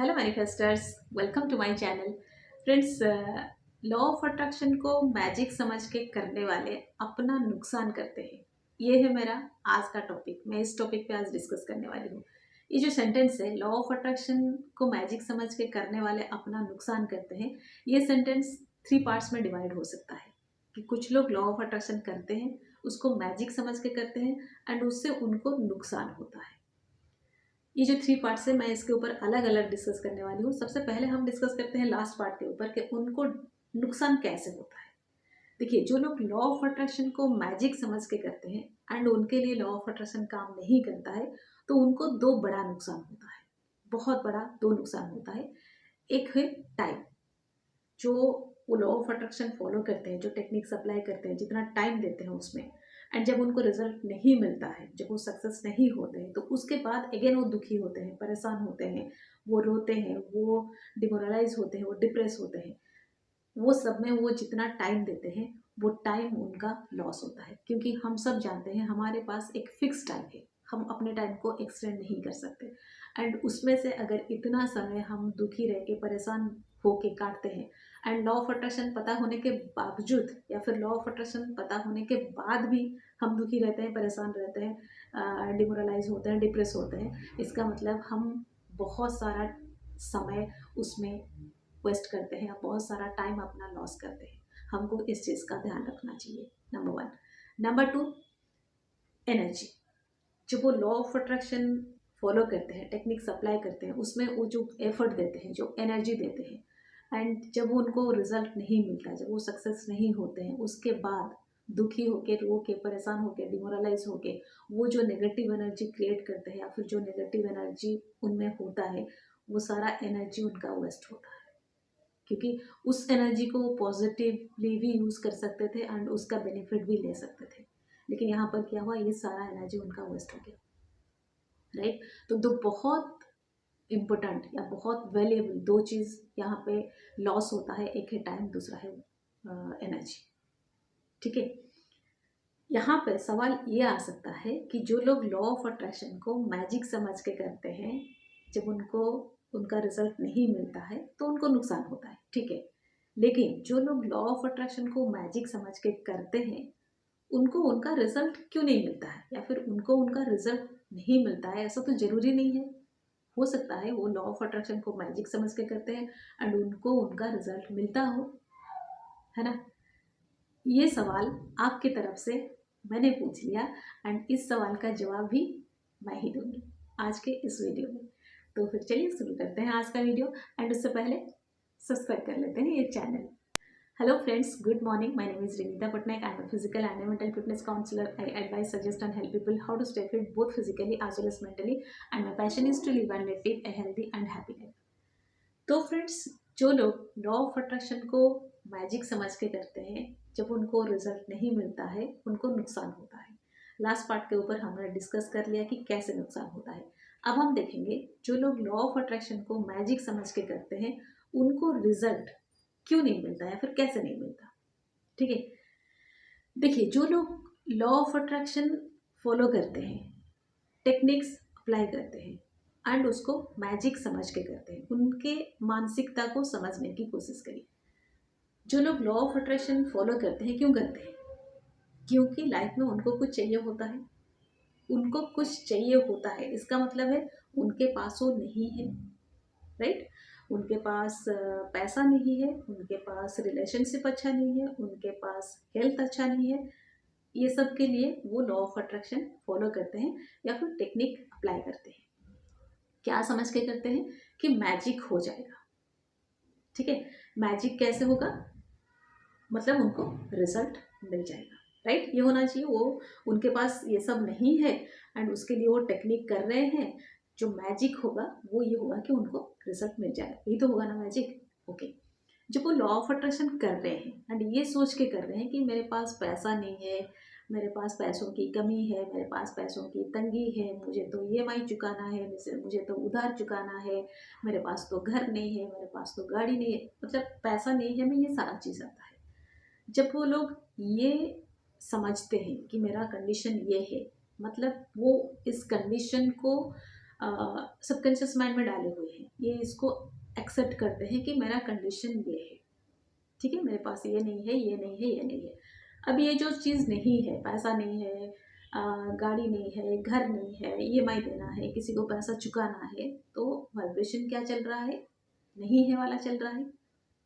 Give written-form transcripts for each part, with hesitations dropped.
Hello manifesters, welcome to my channel. Friends, law of attraction को magic समझ के करने वाले अपना नुकसान करते हैं। ये है मेरा आज का टॉपिक। मैं इस टॉपिक पे आज डिस्कस करने वाली हूँ। ये जो सेंटेंस है, लॉ ऑफ अट्रैक्शन को मैजिक समझ के करने वाले अपना नुकसान करते हैं, ये सेंटेंस 3 पार्ट्स में डिवाइड हो सकता है। कि कुछ लोग लॉ ऑफ अट्रैक्शन करते हैं, उसको मैजिक समझ के करते हैं एंड उससे उनको नुकसान होता है। ये जो 3 पार्ट्स है, मैं इसके ऊपर अलग अलग डिस्कस करने वाली हूँ। सबसे पहले हम डिस्कस करते हैं लास्ट पार्ट के ऊपर कि उनको नुकसान कैसे होता है। देखिए, जो लोग लॉ ऑफ अट्रैक्शन को मैजिक समझ के करते हैं एंड उनके लिए लॉ ऑफ अट्रैक्शन काम नहीं करता है, तो उनको दो बड़ा नुकसान होता है। बहुत बड़ा दो नुकसान होता है। एक है टाइम। जो वो लॉ ऑफ अट्रैक्शन फॉलो करते हैं, जो टेक्निक्स अप्लाई करते हैं, जितना टाइम देते हैं उसमें, एंड जब उनको रिजल्ट नहीं मिलता है, जब वो सक्सेस नहीं होते हैं, तो उसके बाद अगेन वो दुखी होते हैं, परेशान होते हैं, वो रोते हैं, वो डिमोरलाइज होते हैं, वो डिप्रेस होते हैं। वो सब में वो जितना टाइम देते हैं, वो टाइम उनका लॉस होता है। क्योंकि हम सब जानते हैं हमारे पास एक फिक्स टाइम है, हम अपने टाइम को एक्सटेंड नहीं कर सकते। एंड उसमें से अगर इतना समय हम दुखी रह के परेशान होके काटते हैं, एंड लॉ ऑफ अट्रैक्शन पता होने के बावजूद या फिर लॉ ऑफ अट्रैक्शन पता होने के बाद भी हम दुखी रहते हैं, परेशान रहते हैं, डिमोरलाइज होते हैं, डिप्रेस होते हैं, इसका मतलब हम बहुत सारा समय उसमें वेस्ट करते हैं, बहुत सारा टाइम अपना लॉस करते हैं। हमको इस चीज़ का ध्यान रखना चाहिए, नंबर 1। Number 2, energy. जब वो लॉ ऑफ अट्रैक्शन फॉलो करते हैं, टेक्निक्स अप्लाई करते हैं, उसमें वो जो एफर्ट देते हैं, जो एनर्जी देते हैं, एंड जब उनको रिजल्ट नहीं मिलता, जब वो सक्सेस नहीं होते हैं, उसके बाद दुखी होके, रो के, परेशान होके, डिमोरलाइज होके, वो जो नेगेटिव एनर्जी क्रिएट करते हैं या फिर जो नेगेटिव एनर्जी उनमें होता है, वो सारा एनर्जी उनका वेस्ट होता है। क्योंकि उस एनर्जी को वो पॉजिटिवली भी यूज़ कर सकते थे एंड उसका बेनिफिट भी ले सकते थे। लेकिन यहाँ पर क्या हुआ, ये सारा एनर्जी उनका वेस्ट हो गया, राइट। तो दो बहुत इम्पोर्टेंट या बहुत वैल्यूएबल दो चीज़ यहाँ पे लॉस होता है। एक है टाइम, दूसरा है एनर्जी। ठीक है। यहाँ पे सवाल ये आ सकता है कि जो लोग लॉ ऑफ अट्रैक्शन को मैजिक समझ के करते हैं, जब उनको उनका रिजल्ट नहीं मिलता है तो उनको नुकसान होता है, ठीक है। लेकिन जो लोग लॉ ऑफ अट्रैक्शन को मैजिक समझ के करते हैं, उनको उनका रिजल्ट क्यों नहीं मिलता है, या फिर उनको उनका रिजल्ट नहीं मिलता है, ऐसा तो जरूरी नहीं है। हो सकता है वो लॉ ऑफ अट्रैक्शन को मैजिक समझ के करते हैं एंड उनको उनका रिजल्ट मिलता हो, है ना। ये सवाल आपकी तरफ से मैंने पूछ लिया एंड इस सवाल का जवाब भी मैं ही दूंगी आज के इस वीडियो में। तो फिर चलिए शुरू करते हैं आज का वीडियो। एंड उससे पहले सब्सक्राइब कर लेते हैं ये channel. Hello friends, good morning. My name is Renita Patnaik. I am a physical and a mental fitness counselor. I advise, suggest and help people how to stay fit both physically as well as mentally. And my passion is to live and live a healthy and happy life. तो friends, जो लोग law of attraction को magic समझ के करते हैं, जब उनको रिजल्ट नहीं मिलता है, उनको नुकसान होता है। लास्ट पार्ट के ऊपर हमने डिस्कस कर लिया कि कैसे नुकसान होता है। अब हम देखेंगे जो लोग लॉ ऑफ अट्रैक्शन को मैजिक समझ के करते हैं, उनको रिजल्ट क्यों नहीं मिलता है, फिर कैसे नहीं मिलता। ठीक है। देखिए, जो लोग लॉ ऑफ अट्रैक्शन फॉलो करते हैं, टेक्निक्स अप्लाई करते हैं एंड उसको मैजिक समझ के करते हैं, उनके मानसिकता को समझने की कोशिश करिए। जो लोग लॉ ऑफ अट्रैक्शन फॉलो करते हैं, क्यों करते हैं? क्योंकि लाइफ में उनको कुछ चाहिए होता है। उनको कुछ चाहिए होता है, इसका मतलब है उनके पास वो नहीं है, राइट। उनके पास पैसा नहीं है, उनके पास रिलेशनशिप अच्छा नहीं है, उनके पास हेल्थ अच्छा नहीं है। ये सब के लिए वो लॉ ऑफ अट्रैक्शन फॉलो करते हैं या फिर टेक्निक अप्लाई करते हैं। क्या समझ के करते हैं कि मैजिक हो जाएगा। ठीक है। मैजिक कैसे होगा, मतलब उनको रिजल्ट मिल जाएगा, राइट। ये होना चाहिए। वो उनके पास ये सब नहीं है एंड उसके लिए वो टेक्निक कर रहे हैं। जो मैजिक होगा वो ये होगा कि उनको रिजल्ट मिल जाएगा, यही तो होगा ना मैजिक। ओके। जब वो लॉ ऑफ अट्रैक्शन कर रहे हैं एंड ये सोच के कर रहे हैं कि मेरे पास पैसा नहीं है, मेरे पास पैसों की कमी है, मेरे पास पैसों की तंगी है, मुझे तो ईएमआई चुकाना है, मुझे तो उधार चुकाना है, मेरे पास तो घर नहीं है, मेरे पास तो गाड़ी नहीं है, मतलब पैसा नहीं है, मैं ये सारा चीज़ आता है। जब वो लोग ये समझते हैं कि मेरा कंडीशन ये है, मतलब वो इस कंडीशन को सबकॉन्शियस माइंड में डाले हुए हैं, ये इसको एक्सेप्ट करते हैं कि मेरा कंडीशन ये है, ठीक है, मेरे पास ये नहीं है, ये नहीं है, ये नहीं है। अब ये जो चीज़ नहीं है, पैसा नहीं है, गाड़ी नहीं है, घर नहीं है, ईएमआई देना है, किसी को पैसा चुकाना है, तो वाइब्रेशन क्या चल रहा है? नहीं है वाला चल रहा है,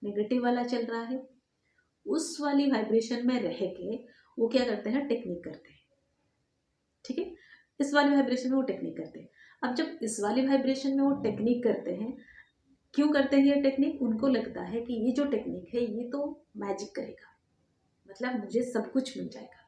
नेगेटिव वाला चल रहा है। उस वाली वाइब्रेशन में रह के वो क्या करते हैं? टेक्निक करते हैं, ठीक है। इस वाली वाइब्रेशन में वो टेक्निक करते हैं। अब जब इस वाली वाइब्रेशन में वो टेक्निक करते हैं, क्यों करते हैं ये टेक्निक? उनको लगता है कि ये जो टेक्निक है ये तो मैजिक करेगा, मतलब मुझे सब कुछ मिल जाएगा,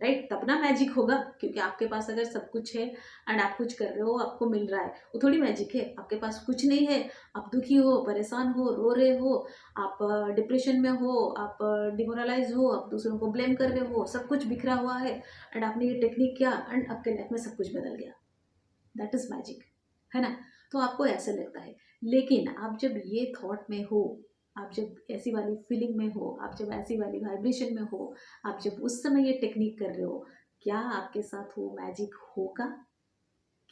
राइट? तब ना मैजिक होगा, क्योंकि आपके पास अगर सब कुछ है एंड आप कुछ कर रहे हो, आपको मिल रहा है, वो थोड़ी मैजिक है। आपके पास कुछ नहीं है, आप दुखी हो, परेशान हो, रो रहे हो, आप डिप्रेशन में हो, आप डिमोरलाइज हो, आप दूसरों को ब्लेम कर रहे हो, सब कुछ बिखरा हुआ है एंड आपने ये टेक्निक किया एंड आपके लाइफ में सब कुछ बदल गया। दैट इज मैजिक, है ना? तो आपको ऐसे लगता है। लेकिन आप जब ये थॉट में हो, आप जब ऐसी वाली फीलिंग में हो, आप जब ऐसी वाली वाइब्रेशन में हो, आप जब उस समय ये टेक्निक कर रहे हो, क्या आपके साथ वो मैजिक होगा?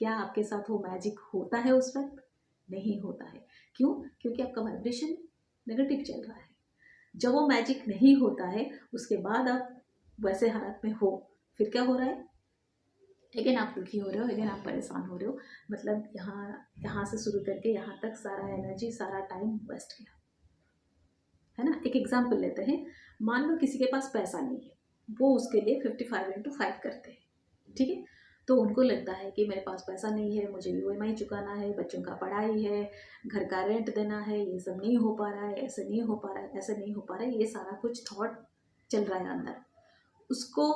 क्या आपके साथ वो मैजिक होता है उस वक्त? नहीं होता है। क्यों? क्योंकि आपका वाइब्रेशन नेगेटिव चल रहा है। जब वो मैजिक नहीं होता है, उसके बाद आप वैसे हालत में हो, फिर क्या हो रहा है? अगेन आप दुखी हो रहे हो, अगेन आप परेशान हो रहे हो, मतलब यहाँ यहाँ से शुरू करके यहाँ तक सारा एनर्जी, सारा टाइम वेस्ट गया, है ना? एक एग्जाम्पल लेते हैं। मान लो किसी के पास पैसा नहीं है, वो उसके लिए 55x5 करते हैं, ठीक है। तो उनको लगता है कि मेरे पास पैसा नहीं है, मुझे ईएमआई चुकाना है, बच्चों का पढ़ाई है, घर का रेंट देना है, ये सब नहीं हो पा रहा है, ऐसे नहीं हो पा रहा है, ऐसे नहीं हो पा रहा है, ये सारा कुछ थॉट चल रहा है अंदर। उसको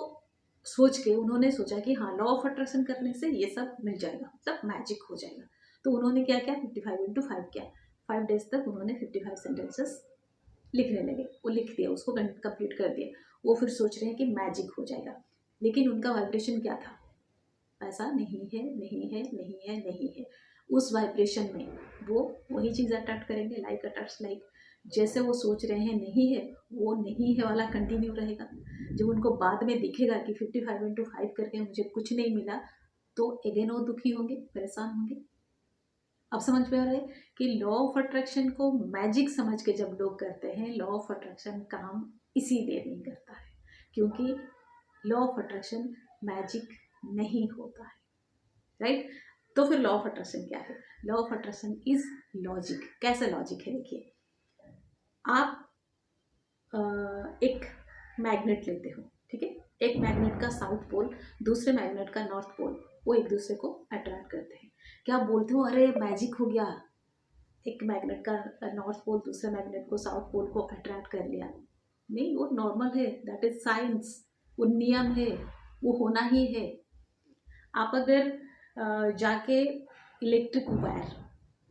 सोच के उन्होंने सोचा कि हाँ, लॉ ऑफ अट्रैक्शन करने से ये सब मिल जाएगा, मतलब मैजिक हो जाएगा। तो उन्होंने क्या किया? 55x5 किया। 5 डेज तक उन्होंने 55 सेंटेंसेस लिखने लगे, वो लिख दिया, उसको कंप्लीट कर दिया। वो फिर सोच रहे हैं कि मैजिक हो जाएगा, लेकिन उनका वाइब्रेशन क्या था? पैसा नहीं है, नहीं है, नहीं है, नहीं है। उस वाइब्रेशन में वो वही चीज़ अट्रैक्ट करेंगे, लाइक अट्रैक्ट्स लाइक। जैसे वो सोच रहे हैं नहीं है, वो नहीं है वाला कंटिन्यू रहेगा। जब उनको बाद में दिखेगा कि 55x5 करके मुझे कुछ नहीं मिला, तो अगेन वो दुखी होंगे, परेशान होंगे। अब समझ में आ रहा है कि लॉ ऑफ अट्रैक्शन को मैजिक समझ के जब लोग करते हैं, लॉ ऑफ अट्रैक्शन काम इसीलिए नहीं करता है, क्योंकि लॉ ऑफ अट्रैक्शन मैजिक नहीं होता है, राइट? तो फिर लॉ ऑफ अट्रैक्शन क्या है? Law of attraction is logic. कैसे लॉजिक है? देखिए, आप एक मैग्नेट लेते हो, ठीक है। एक मैग्नेट का साउथ पोल, दूसरे मैग्नेट का नॉर्थ पोल, वो एक दूसरे को अट्रैक्ट करते हैं। क्या आप बोलते हो अरे मैजिक हो गया, एक मैग्नेट का नॉर्थ पोल दूसरे मैग्नेट को, साउथ पोल को अट्रैक्ट कर लिया? नहीं, वो नॉर्मल है, दैट इज साइंस, वो नियम है, वो होना ही है। आप अगर जाके इलेक्ट्रिक वायर,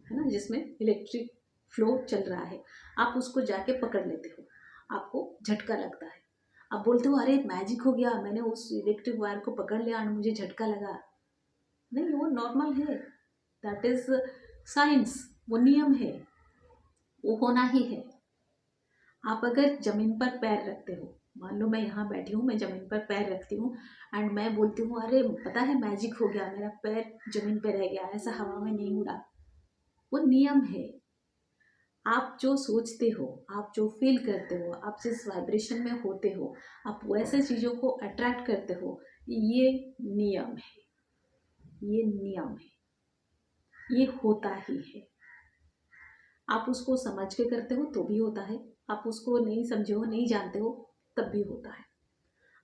है ना, जिसमें इलेक्ट्रिक फ्लो चल रहा है, आप उसको जाके पकड़ लेते हो, आपको झटका लगता है, आप बोलते हो अरे मैजिक हो गया, मैंने उस इलेक्ट्रिक वायर को पकड़ लिया और मुझे झटका लगा। नहीं, वो नॉर्मल है, दैट इज साइंस, वो नियम है, वो होना ही है। आप अगर जमीन पर पैर रखते हो, मान लो मैं यहाँ बैठी हूँ, मैं जमीन पर पैर रखती हूँ एंड मैं बोलती हूँ अरे पता है मैजिक हो गया, मेरा पैर जमीन पर रह गया, ऐसा हवा में नहीं उड़ा, वो नियम है। आप जो सोचते हो, आप जो फील करते हो, आप जिस वाइब्रेशन में होते हो, आप वैसे चीज़ों को अट्रैक्ट करते हो, ये नियम है, ये नियम है, ये होता ही है। आप उसको समझ के करते हो तो भी होता है, आप उसको नहीं समझे हो, नहीं जानते हो, तब भी होता है।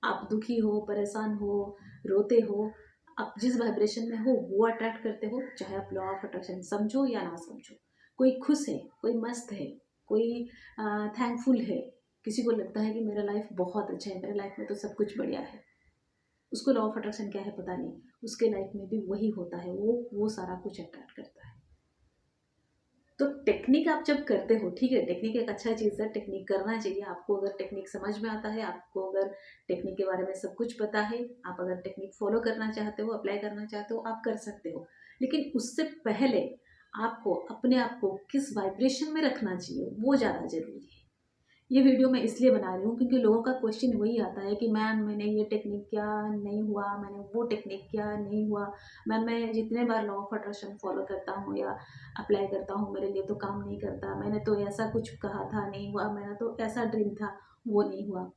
आप दुखी हो, परेशान हो, रोते हो, आप जिस वाइब्रेशन में हो वो अट्रैक्ट करते हो, चाहे आप लॉ ऑफ अट्रैक्शन समझो या ना समझो। कोई खुश है, कोई मस्त है, कोई थैंकफुल है, किसी को लगता है कि मेरा लाइफ बहुत अच्छा है, मेरे लाइफ में तो सब कुछ बढ़िया है, उसको लॉ ऑफ अट्रैक्शन क्या है पता नहीं, उसके लाइफ में भी वही होता है, वो सारा कुछ अट्रैक्ट करता है। तो टेक्निक आप जब करते हो, ठीक है, टेक्निक एक अच्छा चीज़ है, टेक्निक करना चाहिए आपको। अगर टेक्निक समझ में आता है, आपको अगर टेक्निक के बारे में सब कुछ पता है, आप अगर टेक्निक फॉलो करना चाहते हो, अप्लाई करना चाहते हो, आप कर सकते हो। लेकिन उससे पहले आपको अपने आप को किस वाइब्रेशन में रखना चाहिए, वो ज़्यादा ज़रूरी है। ये वीडियो मैं इसलिए बना रही हूँ क्योंकि लोगों का क्वेश्चन वही आता है कि मैम मैंने ये टेक्निक किया नहीं हुआ, मैंने वो टेक्निक किया नहीं हुआ, मैम मैं जितने बार लॉ ऑफ अट्रैक्शन फॉलो करता हूँ या अप्लाई करता हूँ मेरे लिए तो काम नहीं करता, मैंने तो ऐसा कुछ कहा था नहीं हुआ, मैंने तो ऐसा ड्रीम था वो नहीं हुआ।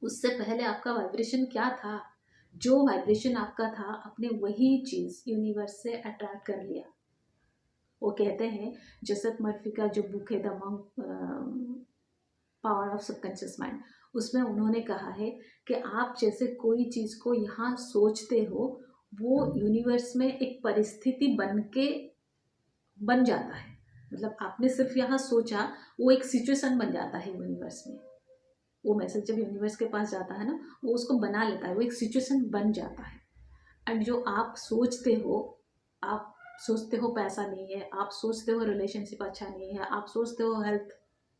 उससे पहले आपका वाइब्रेशन क्या था? जो वाइब्रेशन आपका था आपने वही चीज़ यूनिवर्स से अट्रैक्ट कर लिया। वो कहते हैं जोसेफ मर्फी का जो बुक है the monk power of subconscious mind, उसमें उन्होंने कहा है कि आप जैसे कोई चीज़ को यहाँ सोचते हो वो यूनिवर्स में एक परिस्थिति बन के बन जाता है। मतलब आपने सिर्फ यहाँ सोचा, वो एक सिचुएशन बन जाता है यूनिवर्स में। वो मैसेज जब यूनिवर्स के पास जाता है ना, वो उसको बना लेता है, वो एक सिचुएशन बन जाता है। एंड जो आप सोचते हो, आप सोचते हो पैसा नहीं है, आप सोचते हो रिलेशनशिप अच्छा नहीं है, आप सोचते हो हेल्थ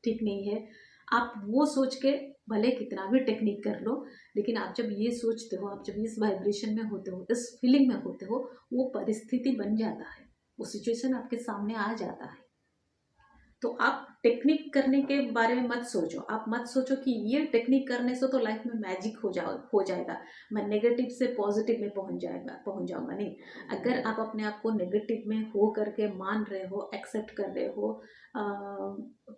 ठीक नहीं है, आप वो सोच के भले कितना भी टेक्निक कर लो, लेकिन आप जब ये सोचते हो, आप जब इस वाइब्रेशन में होते हो, इस फीलिंग में होते हो, वो परिस्थिति बन जाता है, वो सिचुएशन आपके सामने आ जाता है। तो आप टेक्निक करने के बारे में मत सोचो। आप मत सोचो कि ये टेक्निक करने से तो लाइफ में मैजिक हो जाएगा, मैं नेगेटिव से पॉजिटिव में पहुंच जाऊंगा। नहीं, अगर आप अपने आप को नेगेटिव में हो करके मान रहे हो, एक्सेप्ट कर रहे हो,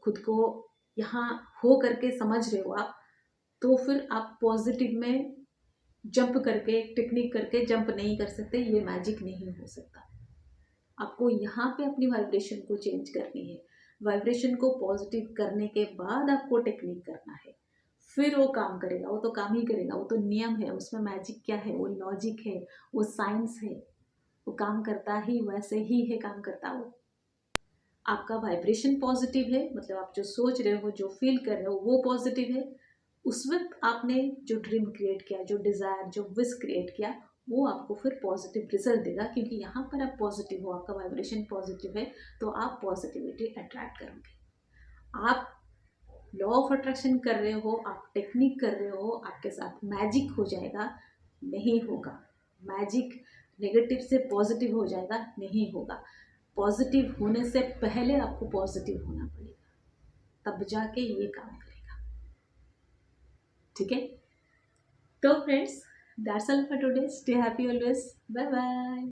खुद को यहाँ हो करके समझ रहे हो आप, तो फिर आप पॉजिटिव में जंप करके टेक्निक करके जंप नहीं कर सकते। ये मैजिक नहीं हो सकता। आपको यहाँ पे अपनी वाइब्रेशन को चेंज करनी है। वाइब्रेशन को पॉजिटिव करने के बाद आपको टेक्निक करना है, फिर वो काम करेगा। वो तो काम ही करेगा, वो तो नियम है, उसमें मैजिक क्या है, वो लॉजिक है, वो साइंस है, वो काम करता ही वैसे ही है, काम करता वो। आपका वाइब्रेशन पॉजिटिव है, मतलब आप जो सोच रहे हो, जो फील कर रहे हो वो पॉजिटिव है। उस वक्त आपने जो ड्रीम क्रिएट किया, जो डिज़ायर, जो विश क्रिएट किया, वो आपको फिर पॉजिटिव रिजल्ट देगा, क्योंकि यहाँ पर आप पॉजिटिव हो, आपका वाइब्रेशन पॉजिटिव है, तो आप पॉजिटिविटी अट्रैक्ट करोगे। आप लॉ ऑफ अट्रैक्शन कर रहे हो, आप टेक्निक कर रहे हो, आपके साथ मैजिक हो जाएगा, नहीं होगा। मैजिक नेगेटिव से पॉजिटिव हो जाएगा, नहीं होगा। पॉजिटिव होने से पहले आपको पॉजिटिव होना पड़ेगा, तब जाके ये काम करेगा। ठीक है? तो friends, that's all for today. Stay happy always. Bye bye.